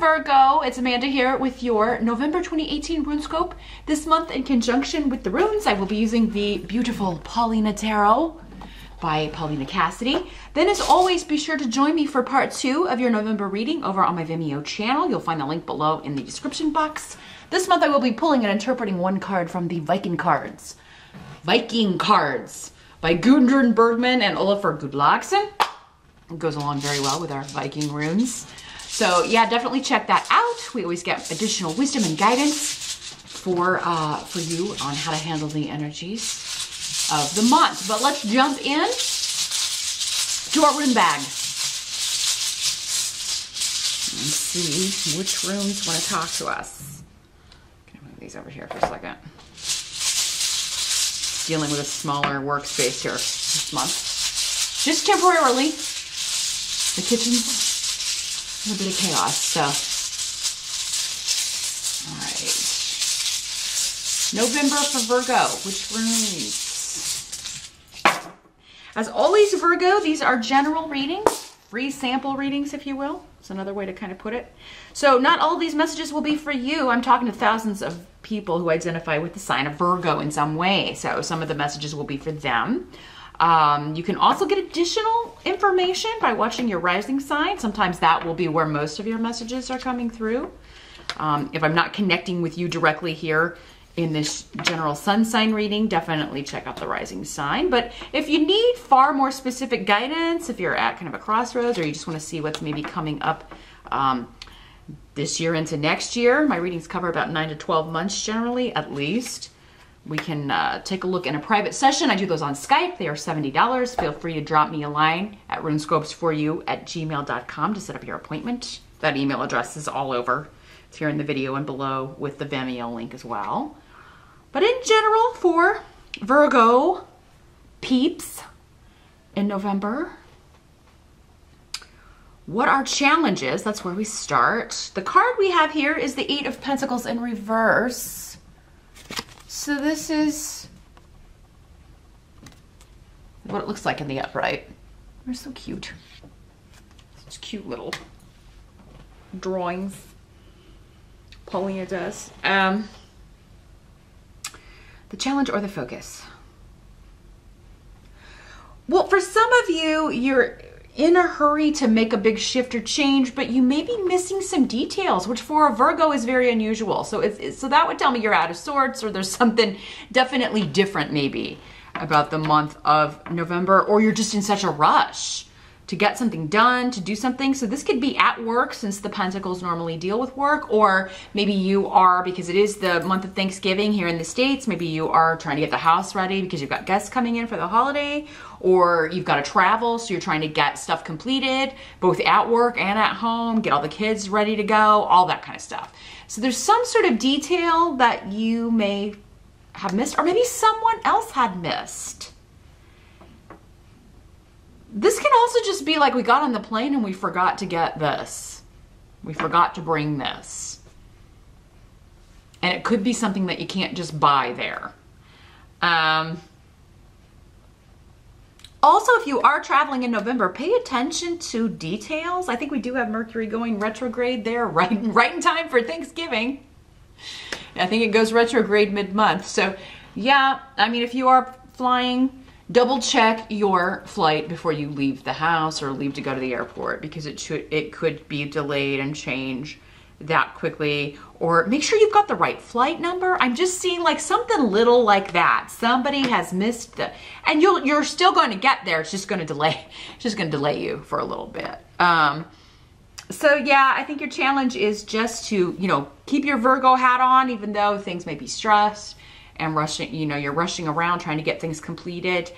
Virgo, it's Amanda here with your November 2018 RuneScope. This month, in conjunction with the runes, I will be using the beautiful Paulina Tarot by Paulina Cassidy. Then, as always, be sure to join me for part 2 of your November reading over on my Vimeo channel. You'll find the link below in the description box. This month, I will be pulling and interpreting one card from the Viking cards. Viking cards by Gudrun Bergman and Olafur Gudlagsson. It goes along very well with our Viking runes. So yeah, definitely check that out. We always get additional wisdom and guidance for you on how to handle the energies of the month. But let's jump in to our rune bag and see which runes want to talk to us. Can I move these over here for a second? Dealing with a smaller workspace here this month. Just temporarily. The kitchen's a bit of chaos, so. All right. November for Virgo, which runes? As always, Virgo, these are general readings, free sample readings, if you will. It's another way to kind of put it. So not all these messages will be for you. I'm talking to thousands of people who identify with the sign of Virgo in some way. So some of the messages will be for them. You can also get additional information by watching your rising sign. Sometimes that will be where most of your messages are coming through. If I'm not connecting with you directly here in this general sun sign reading, definitely check out the rising sign. But if you need far more specific guidance, if you're at kind of a crossroads or you just want to see what's maybe coming up this year into next year, my readings cover about 9 to 12 months generally, at least. We can take a look in a private session. I do those on Skype. They are $70. Feel free to drop me a line at runescopesforyou@gmail.com to set up your appointment. That email address is all over. It's here in the video and below with the Vimeo link as well. But in general, for Virgo peeps in November, what are challenges? That's where we start. The card we have here is the 8 of Pentacles in reverse. So this is what it looks like in the upright. They're so cute. Such cute little drawings Paulina does. The challenge or the focus? Well, for some of you, you're in a hurry to make a big shift or change, but you may be missing some details, which for a Virgo is very unusual. So so that would tell me you're out of sorts, or there's something definitely different maybe about the month of November, or you're just in such a rush to get something done, to do something. So this could be at work, since the Pentacles normally deal with work, or maybe you are, because it is the month of Thanksgiving here in the States, maybe you are trying to get the house ready because you've got guests coming in for the holiday, or you've got to travel, so you're trying to get stuff completed, both at work and at home, get all the kids ready to go, all that kind of stuff. So there's some sort of detail that you may have missed, or maybe someone else had missed. This can also just be like, we got on the plane and we forgot to get this. We forgot to bring this. And it could be something that you can't just buy there. Also, if you are traveling in November, pay attention to details. I think we do have Mercury going retrograde there right in time for Thanksgiving. I think it goes retrograde mid-month. So yeah, I mean, if you are flying, double check your flight before you leave the house or leave to go to the airport, because it could be delayed and change that quickly. Or make sure you've got the right flight number. I'm just seeing like something little like that. Somebody has missed and you're still going to get there. It's just going to delay. It's just going to delay you for a little bit. So yeah, I think your challenge is just to, keep your Virgo hat on, even though things may be stressed and rushing, you're rushing around trying to get things completed.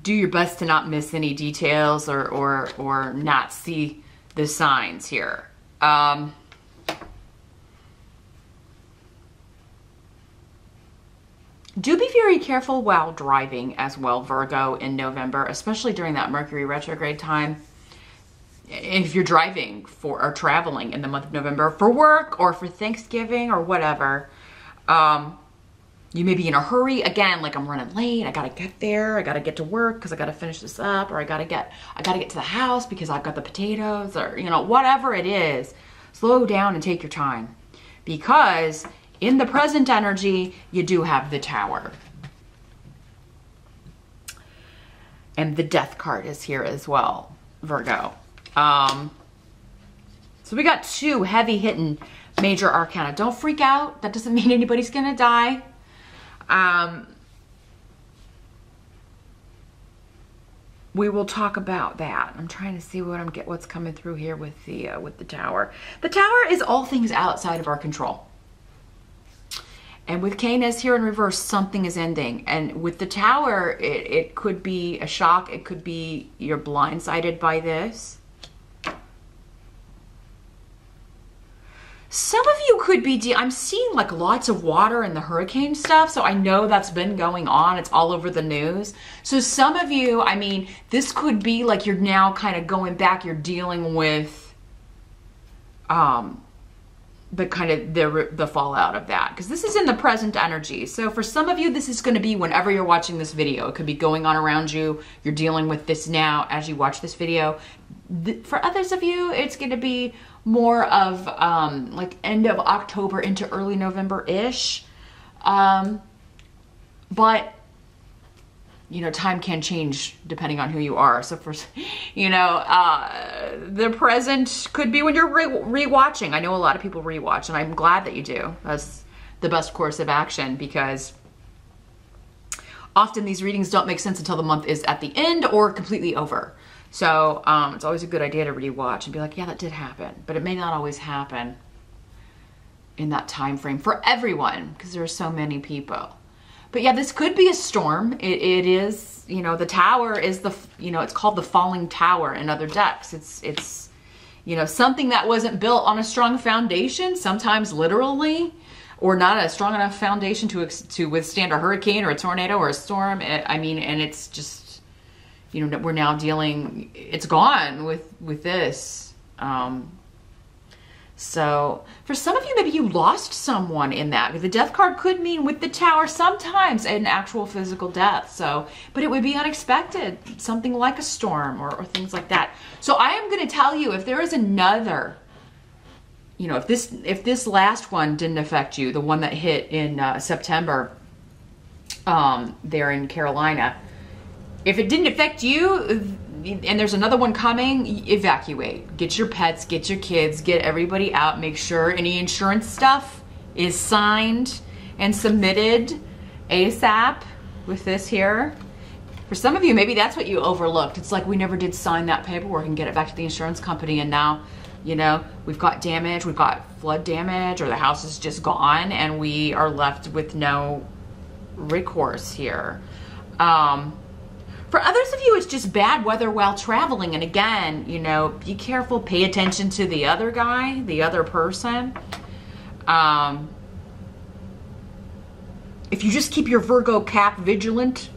Do your best to not miss any details or not see the signs here. Do be very careful while driving as well, Virgo, in November, especially during that Mercury retrograde time. If you're driving or traveling in the month of November for work or for Thanksgiving or whatever, You may be in a hurry. Again, like I'm running late. I got to get there. I got to get to work because I got to finish this up, or I got to get to the house because I've got the potatoes, or, you know, whatever it is. Slow down and take your time, because in the present energy, you do have the Tower. And the Death card is here as well, Virgo. So we got 2 heavy hitting major arcana. Don't freak out. That doesn't mean anybody's going to die. We will talk about that. I'm trying to see what's coming through here with the Tower. The Tower is all things outside of our control. And with Canis here in reverse, something is ending. And with the Tower, it could be a shock. It could be you're blindsided by this. Some of you could be, I'm seeing like lots of water and the hurricane stuff. So I know that's been going on. It's all over the news. So some of you, I mean, this could be like you're now kind of going back. You're dealing with the kind of the fallout of that. Because this is in the present energy. So for some of you, this is going to be whenever you're watching this video. It could be going on around you. You're dealing with this now as you watch this video. For others of you, it's going to be more of like end of October into early November-ish. But, you know, time can change depending on who you are. So for, you know, the present could be when you're re-watching. I know a lot of people re-watch, and I'm glad that you do. That's the best course of action, because often these readings don't make sense until the month is at the end or completely over. So it's always a good idea to rewatch and be like, yeah, that did happen. But it may not always happen in that time frame for everyone, because there are so many people. But yeah, this could be a storm. It is, you know, the Tower is the, you know, it's called the Falling Tower in other decks. It's, you know, something that wasn't built on a strong foundation, sometimes literally, or not a strong enough foundation to withstand a hurricane or a tornado or a storm. I mean, and it's just, you know, we're now dealing, it's gone with this. So for some of you, maybe you lost someone in that. The Death card could mean with the Tower sometimes an actual physical death. So, but it would be unexpected, something like a storm or things like that. So I am going to tell you, if there is another, you know, if this last one didn't affect you, the one that hit in September there in Carolina, if it didn't affect you, and there's another one coming, evacuate. Get your pets, get your kids, get everybody out. Make sure any insurance stuff is signed and submitted ASAP with this here. For some of you, maybe that's what you overlooked. It's like we never did sign that paperwork and get it back to the insurance company, and now, you know, we've got damage, we've got flood damage, or the house is just gone and we are left with no recourse here. For others of you, it's just bad weather while traveling. And again, you know, be careful, pay attention to the other guy, the other person. If you just keep your Virgo cap vigilant,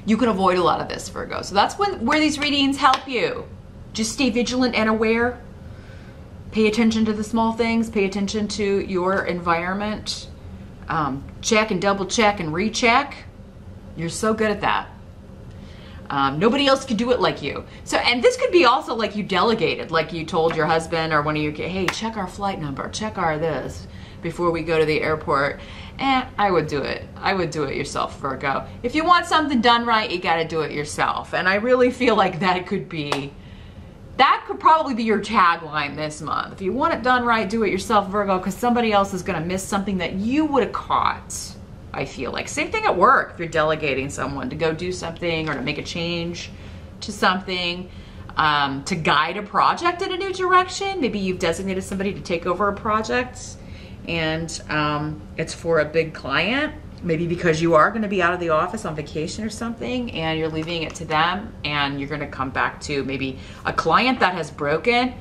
you can avoid a lot of this, Virgo. So that's where these readings help you. Just stay vigilant and aware. Pay attention to the small things. Pay attention to your environment. Check and double check and recheck. You're so good at that. Nobody else could do it like you. So, and this could be also like you delegated, like you told your husband or one of your kids, hey, check our flight number, check our this before we go to the airport. I would do it. I would do it yourself, Virgo. If you want something done right, you got to do it yourself. And I really feel like that could probably be your tagline this month. If you want it done right, do it yourself, Virgo, because somebody else is going to miss something that you would have caught. I feel like same thing at work. If you're delegating someone to go do something or to make a change to something, to guide a project in a new direction. Maybe you've designated somebody to take over a project and it's for a big client. Maybe because you are going to be out of the office on vacation or something and you're leaving it to them, and you're going to come back to maybe a client that has broken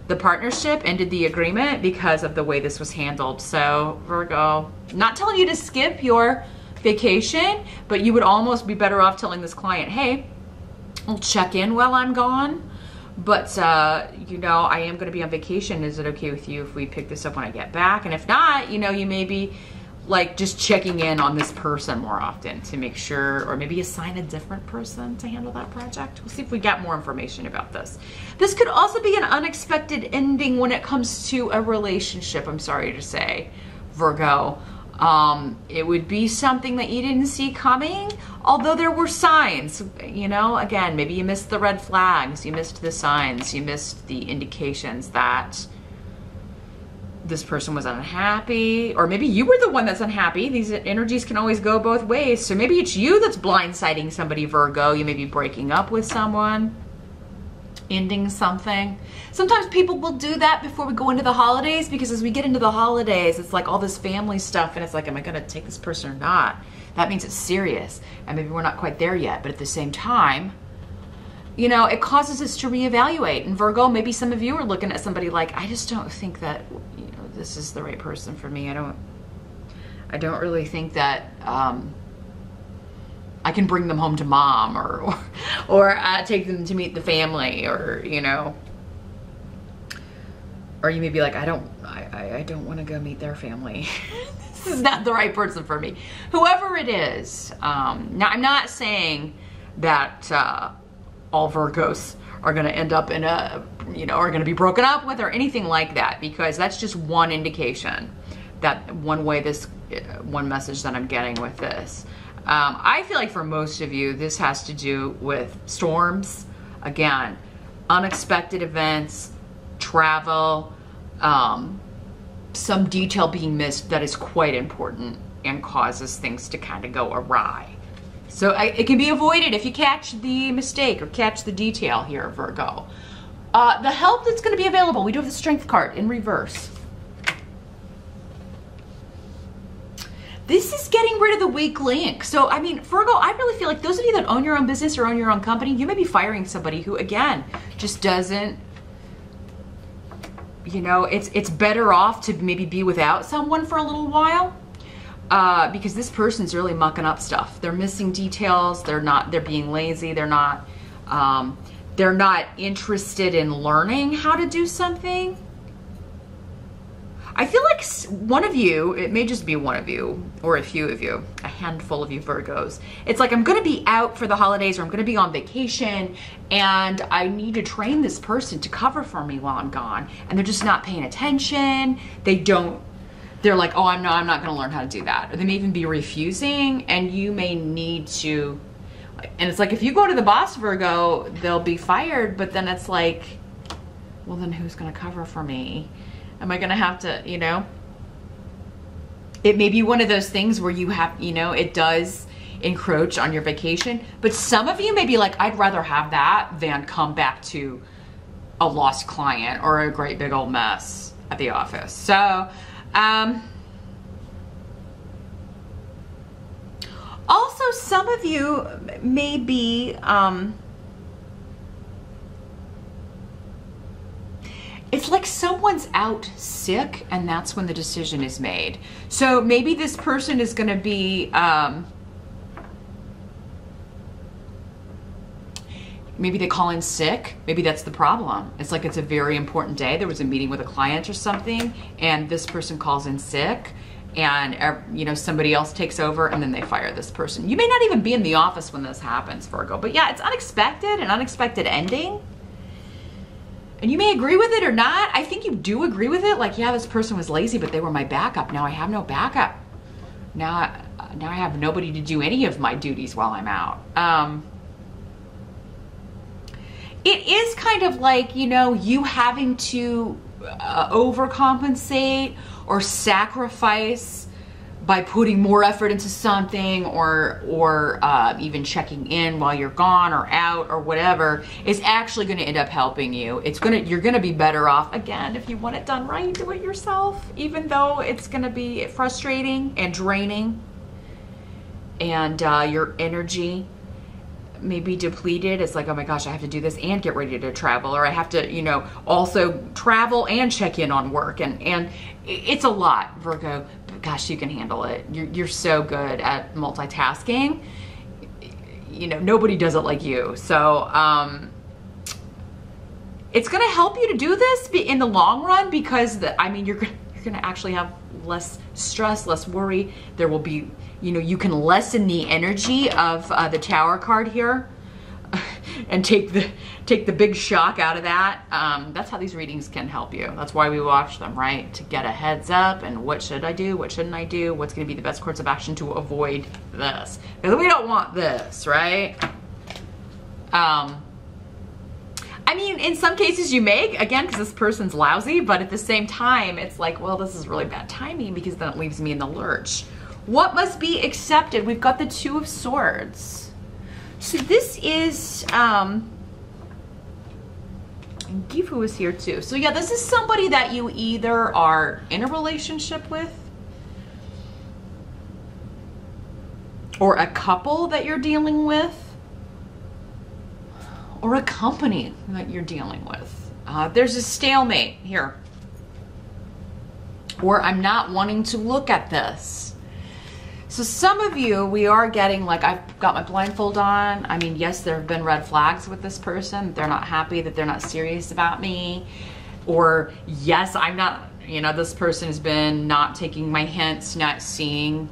the partnership, ended the agreement because of the way this was handled. So Virgo, not telling you to skip your vacation, but you would almost be better off telling this client, hey, I'll check in while I'm gone, but you know, I am going to be on vacation. Is it okay with you if we pick this up when I get back? And if not, you know, you maybe like just checking in on this person more often to make sure, or maybe assign a different person to handle that project. We'll see if we got more information about this. This could also be an unexpected ending when it comes to a relationship, I'm sorry to say, Virgo. It would be something that you didn't see coming, although there were signs, you know, again, maybe you missed the red flags, you missed the signs, you missed the indications that this person was unhappy, or maybe you were the one that's unhappy. These energies can always go both ways. So maybe it's you that's blindsiding somebody, Virgo. You may be breaking up with someone, ending something. Sometimes people will do that before we go into the holidays, because as we get into the holidays, it's like all this family stuff, and it's like, am I going to take this person or not? That means it's serious, and maybe we're not quite there yet, but at the same time, you know, it causes us to reevaluate. And Virgo, maybe some of you are looking at somebody like, I just don't think that, you know, this is the right person for me. I don't really think that I can bring them home to mom, or take them to meet the family, or, you know, or you may be like, I don't want to go meet their family. This is not the right person for me. Whoever it is. Now, I'm not saying that all Virgos are going to end up in a, you know, are going to be broken up with or anything like that, because that's just one indication, that one way, this one message that I'm getting with this. I feel like for most of you, this has to do with storms, again, unexpected events, travel, some detail being missed that is quite important and causes things to kind of go awry. So it can be avoided if you catch the mistake or catch the detail here, Virgo. The help that's going to be available, we do have the Strength card in reverse. This is getting rid of the weak link. So, I mean, Virgo, I really feel like those of you that own your own business or own your own company, you may be firing somebody who, again, just doesn't, you know, it's better off to maybe be without someone for a little while, because this person's really mucking up stuff. They're missing details. They're being lazy. They're not interested in learning how to do something. I feel like one of you, it may just be one of you, or a few of you, a handful of you Virgos. It's like, I'm going to be out for the holidays, or I'm going to be on vacation, and I need to train this person to cover for me while I'm gone. And they're just not paying attention. They're like, oh, I'm not going to learn how to do that. Or they may even be refusing, and you may need to, and it's like, if you go to the boss, Virgo, they'll be fired, but then it's like, well, then who's going to cover for me? Am I going to have to, you know? It may be one of those things where you have, you know, it does encroach on your vacation. But some of you may be like, I'd rather have that than come back to a lost client or a great big old mess at the office. So, also some of you may be, it's like someone's out sick, and that's when the decision is made. So maybe this person is going to be, maybe they call in sick. Maybe that's the problem. It's like, it's a very important day. There was a meeting with a client or something, and this person calls in sick, and you know, somebody else takes over, and then they fire this person. You may not even be in the office when this happens, Virgo. But yeah, it's unexpected, an unexpected ending. And you may agree with it or not. I think you do agree with it. Like, yeah, this person was lazy, but they were my backup. Now I have no backup. Now I have nobody to do any of my duties while I'm out. It is kind of like, you know, you having to overcompensate or sacrifice by putting more effort into something, or even checking in while you're gone or out or whatever, is actually going to end up helping you. You're going to be better off, again, if you want it done right, do it yourself, even though it's going to be frustrating and draining, and your energy may be depleted. It's like, oh my gosh, I have to do this and get ready to travel, or I have to, you know, also travel and check in on work, and it's a lot, Virgo. But gosh, you can handle it. You're so good at multitasking. You know, nobody does it like you. So it's going to help you to do this in the long run, because I mean, you're going going to actually have less stress, less worry. There will be, you know, you can lessen the energy of the Tower card here and take the big shock out of that. That's how these readings can help you. That's why we watch them, right? To get a heads up and what should I do? What shouldn't I do? What's going to be the best course of action to avoid this? Because we don't want this, right? I mean, in some cases you may, again, because this person's lousy, but at the same time, it's like, well, this is really bad timing because then it leaves me in the lurch. What must be accepted? We've got the Two of Swords. So this is, Gifu is here too. So yeah, this is somebody that you either are in a relationship with, or a couple that you're dealing with, or a company that you're dealing with. There's a stalemate here. Or I'm not wanting to look at this. So some of you, we are getting, like, I've got my blindfold on. I mean, yes, there have been red flags with this person. They're not happy, that they're not serious about me. Or yes, I'm not, you know, this person has been not taking my hints, not seeing.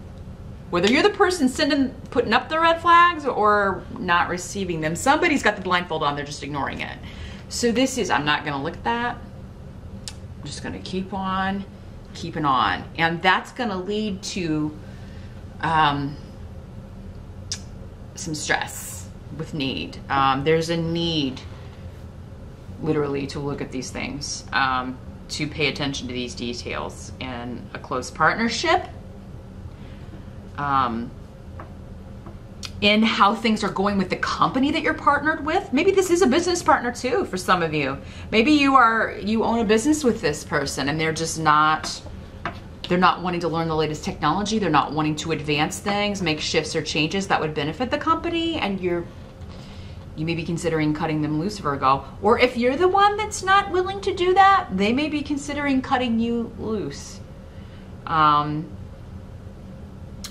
Whether you're the person putting up the red flags or not receiving them, somebody's got the blindfold on, they're just ignoring it. So this is, I'm not gonna look at that. I'm just gonna keep on keeping on. And that's gonna lead to some stress with need. There's a need, literally, to look at these things, to pay attention to these details in a close partnership. In how things are going with the company that you're partnered with. Maybe this is a business partner too for some of you. Maybe you own a business with this person and they're not wanting to learn the latest technology. They're not wanting to advance things, make shifts or changes that would benefit the company, and you may be considering cutting them loose, Virgo. Or if you're the one that's not willing to do that, they may be considering cutting you loose.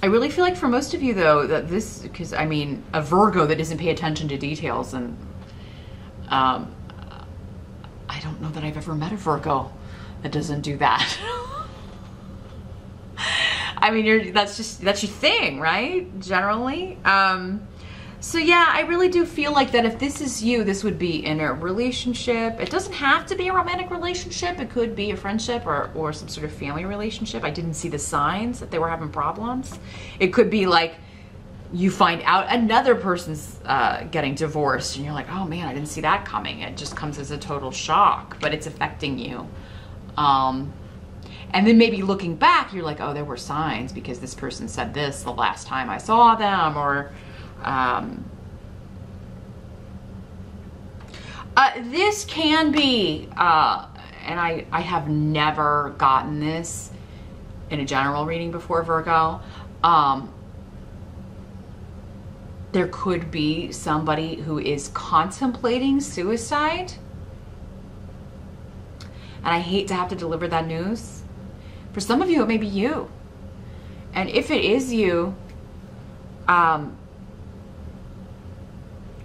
I really feel like for most of you, though, that this, because I mean, a Virgo that doesn't pay attention to details, and I don't know that I've ever met a Virgo that doesn't do that. I mean, that's your thing, right? Generally. So yeah, I really do feel like that if this is you, this would be in a relationship. It doesn't have to be a romantic relationship. It could be a friendship or some sort of family relationship. I didn't see the signs that they were having problems. It could be like you find out another person's getting divorced and you're like, oh man, I didn't see that coming. It just comes as a total shock, but it's affecting you. And then maybe looking back, you're like, oh, there were signs because this person said this the last time I saw them, or this can be, and I have never gotten this in a general reading before, Virgo. There could be somebody who is contemplating suicide. And I hate to have to deliver that news. For some of you, it may be you. And if it is you,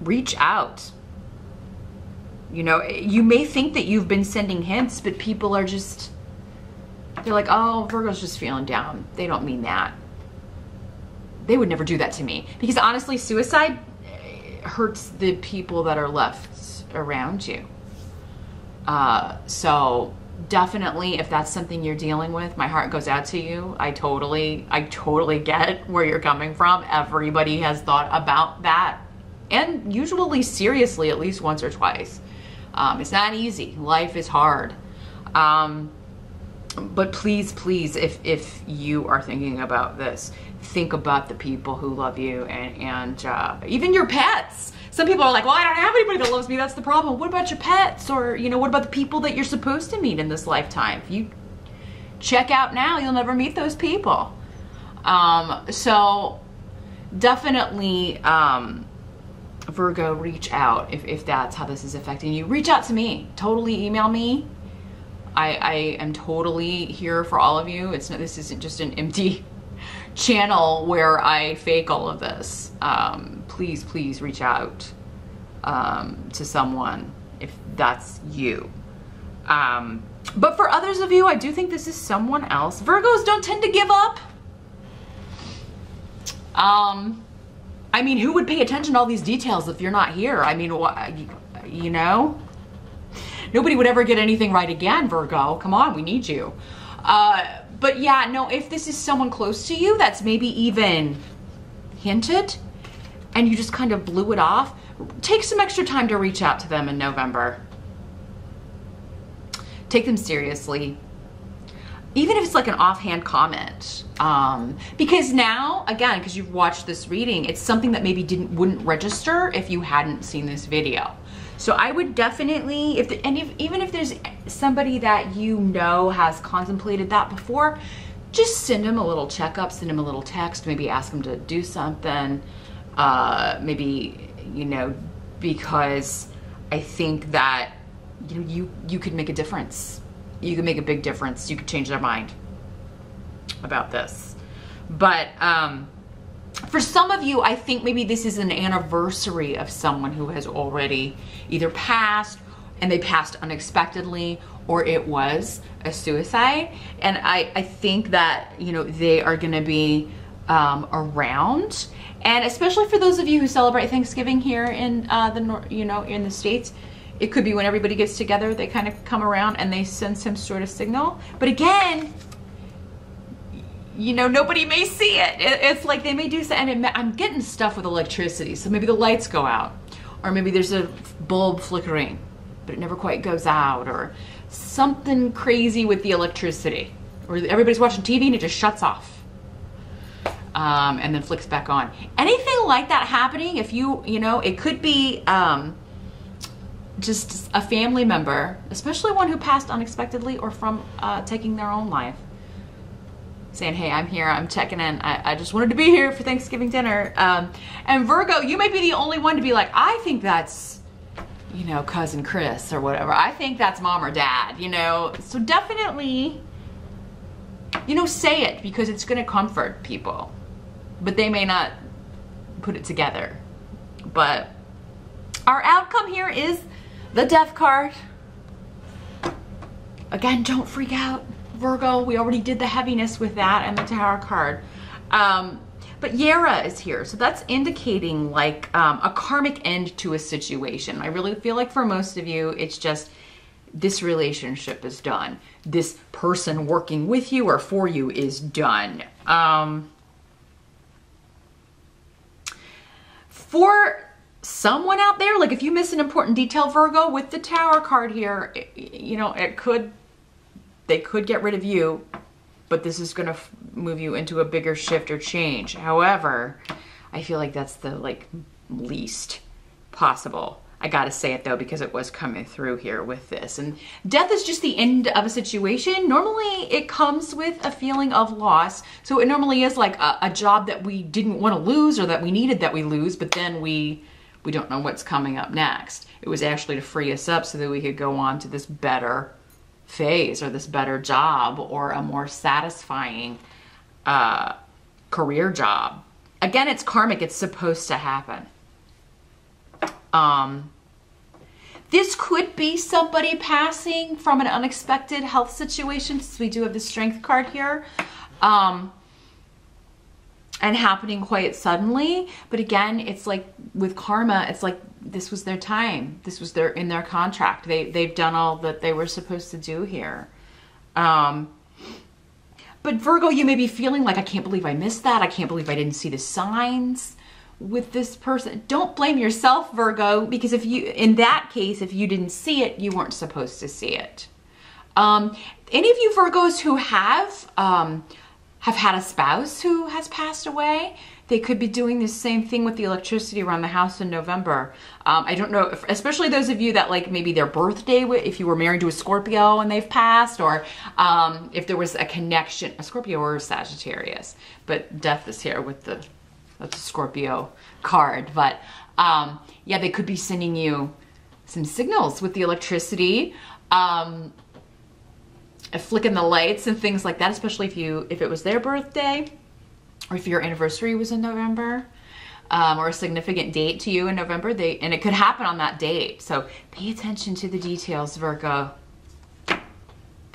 reach out. You know, you may think that you've been sending hints, but people are just, they're like, oh, Virgo's just feeling down. They don't mean that. They would never do that to me. Because honestly, suicide hurts the people that are left around you. So definitely, if that's something you're dealing with, my heart goes out to you. I totally get where you're coming from. Everybody has thought about that, and usually seriously at least once or twice. It's not easy. Life is hard. But please, if you are thinking about this, think about the people who love you and even your pets. Some people are like, well, I don't have anybody that loves me. That's the problem. What about your pets? Or, you know, what about the people that you're supposed to meet in this lifetime? If you check out now, you'll never meet those people. So definitely, Virgo, reach out if that's how this is affecting you. Reach out to me. Totally email me. I am totally here for all of you. This isn't just an empty channel where I fake all of this. Please reach out to someone if that's you. But for others of you, I do think this is someone else. Virgos don't tend to give up. I mean, who would pay attention to all these details if you're not here? I mean, you know? Nobody would ever get anything right again, Virgo. Come on, we need you. But yeah, no, if this is someone close to you that's maybe even hinted and you just kind of blew it off, take some extra time to reach out to them in November. Take them seriously. Even if it's like an offhand comment. Because now, again, because you've watched this reading, it's something that maybe wouldn't register if you hadn't seen this video. So I would definitely, even if there's somebody that you know has contemplated that before, just send them a little checkup, send them a little text, maybe ask them to do something. Maybe, you know, because I think that, you know, you could make a difference. You could make a big difference. You could change their mind about this. But for some of you, I think maybe this is an anniversary of someone who has already either passed and they passed unexpectedly, or it was a suicide. And I think that, you know, they are going to be around. And especially for those of you who celebrate Thanksgiving here in in the States, it could be when everybody gets together, they kind of come around and they send some sort of signal. But again, you know, nobody may see it. It's like they may do something, and I'm getting stuff with electricity. So maybe the lights go out, or maybe there's a bulb flickering, but it never quite goes out, or something crazy with the electricity, or everybody's watching TV and it just shuts off. And then flicks back on. Anything like that happening, if you know, it could be just a family member, especially one who passed unexpectedly or from taking their own life, saying, hey, I'm here, I'm checking in, I just wanted to be here for Thanksgiving dinner. And Virgo, you may be the only one to be like, I think that's, you know, cousin Chris or whatever. I think that's mom or dad, you know. So definitely, you know, say it, because it's going to comfort people. But they may not put it together. But our outcome here is the Death card. Again, don't freak out, Virgo. We already did the heaviness with that and the Tower card. But Yara is here. So that's indicating like a karmic end to a situation. I really feel like for most of you, it's just this relationship is done. This person working with you or for you is done. For someone out there, like if you miss an important detail, Virgo, with the Tower card here, you know, they could get rid of you, but this is going to move you into a bigger shift or change. However, I feel like that's the like least possible. I got to say it though, because it was coming through here with this. And death is just the end of a situation. Normally it comes with a feeling of loss. So it normally is like a job that we didn't want to lose, or that we needed that we lose, but then we don't know what's coming up next. It was actually to free us up so that we could go on to this better phase, or this better job, or a more satisfying career job. Again, it's karmic. It's supposed to happen. This could be somebody passing from an unexpected health situation, since we do have the Strength card here, and happening quite suddenly. But again, it's like with karma, it's like this was their time. This was in their contract. They've done all that they were supposed to do here. But Virgo, you may be feeling like, I can't believe I missed that. I can't believe I didn't see the signs with this person. Don't blame yourself, Virgo, because in that case, if you didn't see it, you weren't supposed to see it. Any of you Virgos who have had a spouse who has passed away, they could be doing the same thing with the electricity around the house in November. I don't know, especially those of you that like maybe their birthday, if you were married to a Scorpio and they've passed, or if there was a connection, a Scorpio or a Sagittarius. But death is here with the Scorpio card. But yeah, they could be sending you some signals with the electricity, flicking the lights and things like that, especially if it was their birthday, or if your anniversary was in November, or a significant date to you in November, and it could happen on that date. So pay attention to the details, Virgo.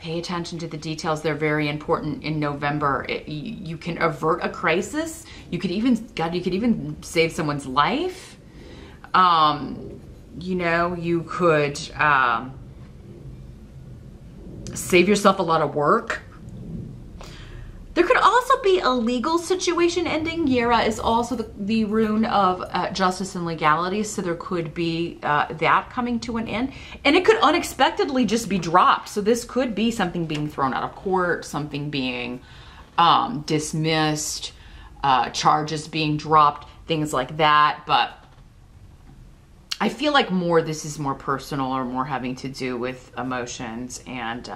Pay attention to the details. They're very important in November. You can avert a crisis. You could even, God, you could even save someone's life. You know, you could save yourself a lot of work. There could also be a legal situation ending. Yera is also the rune of justice and legality, so there could be that coming to an end. And it could unexpectedly just be dropped. So this could be something being thrown out of court, something being dismissed, charges being dropped, things like that. But I feel like this is more personal or more having to do with emotions and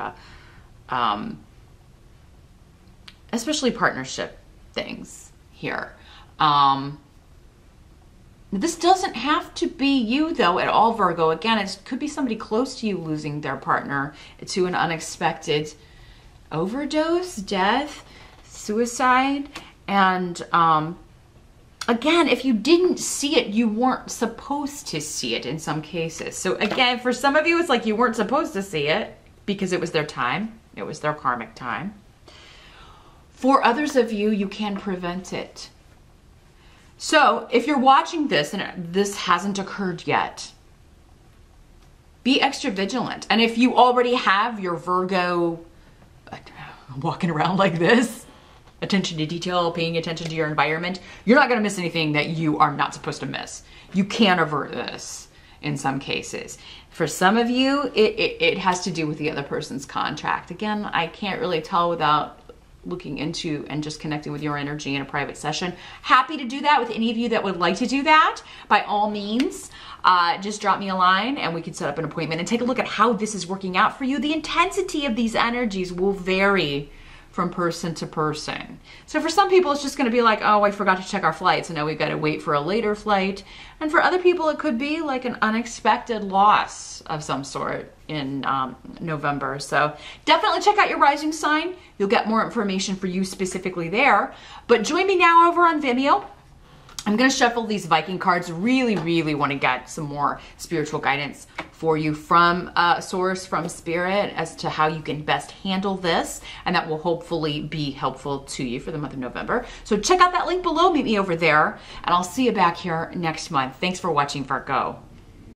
especially partnership things here. This doesn't have to be you though at all, Virgo. Again, it could be somebody close to you losing their partner to an unexpected overdose, death, suicide. And again, if you didn't see it, you weren't supposed to see it in some cases. So again, for some of you, it's like you weren't supposed to see it because it was their time. It was their karmic time. For others of you, you can prevent it. So if you're watching this and this hasn't occurred yet, be extra vigilant. And if you already have your Virgo walking around like this, attention to detail, paying attention to your environment, you're not going to miss anything that you are not supposed to miss. You can avert this in some cases. For some of you, it has to do with the other person's contract. Again, I can't really tell without looking into and just connecting with your energy in a private session. Happy to do that with any of you that would like to do that. By all means, just drop me a line and we can set up an appointment and take a look at how this is working out for you. The intensity of these energies will vary from person to person. So for some people, it's just going to be like, oh, I forgot to check our flight, so now we've got to wait for a later flight. And for other people, it could be like an unexpected loss of some sort in November. So definitely check out your rising sign. You'll get more information for you specifically there. But join me now over on Vimeo. I'm going to shuffle these Viking cards. Really, really want to get some more spiritual guidance for you from source, from spirit, as to how you can best handle this. And that will hopefully be helpful to you for the month of November. So check out that link below. Meet me over there. And I'll see you back here next month. Thanks for watching, Virgo.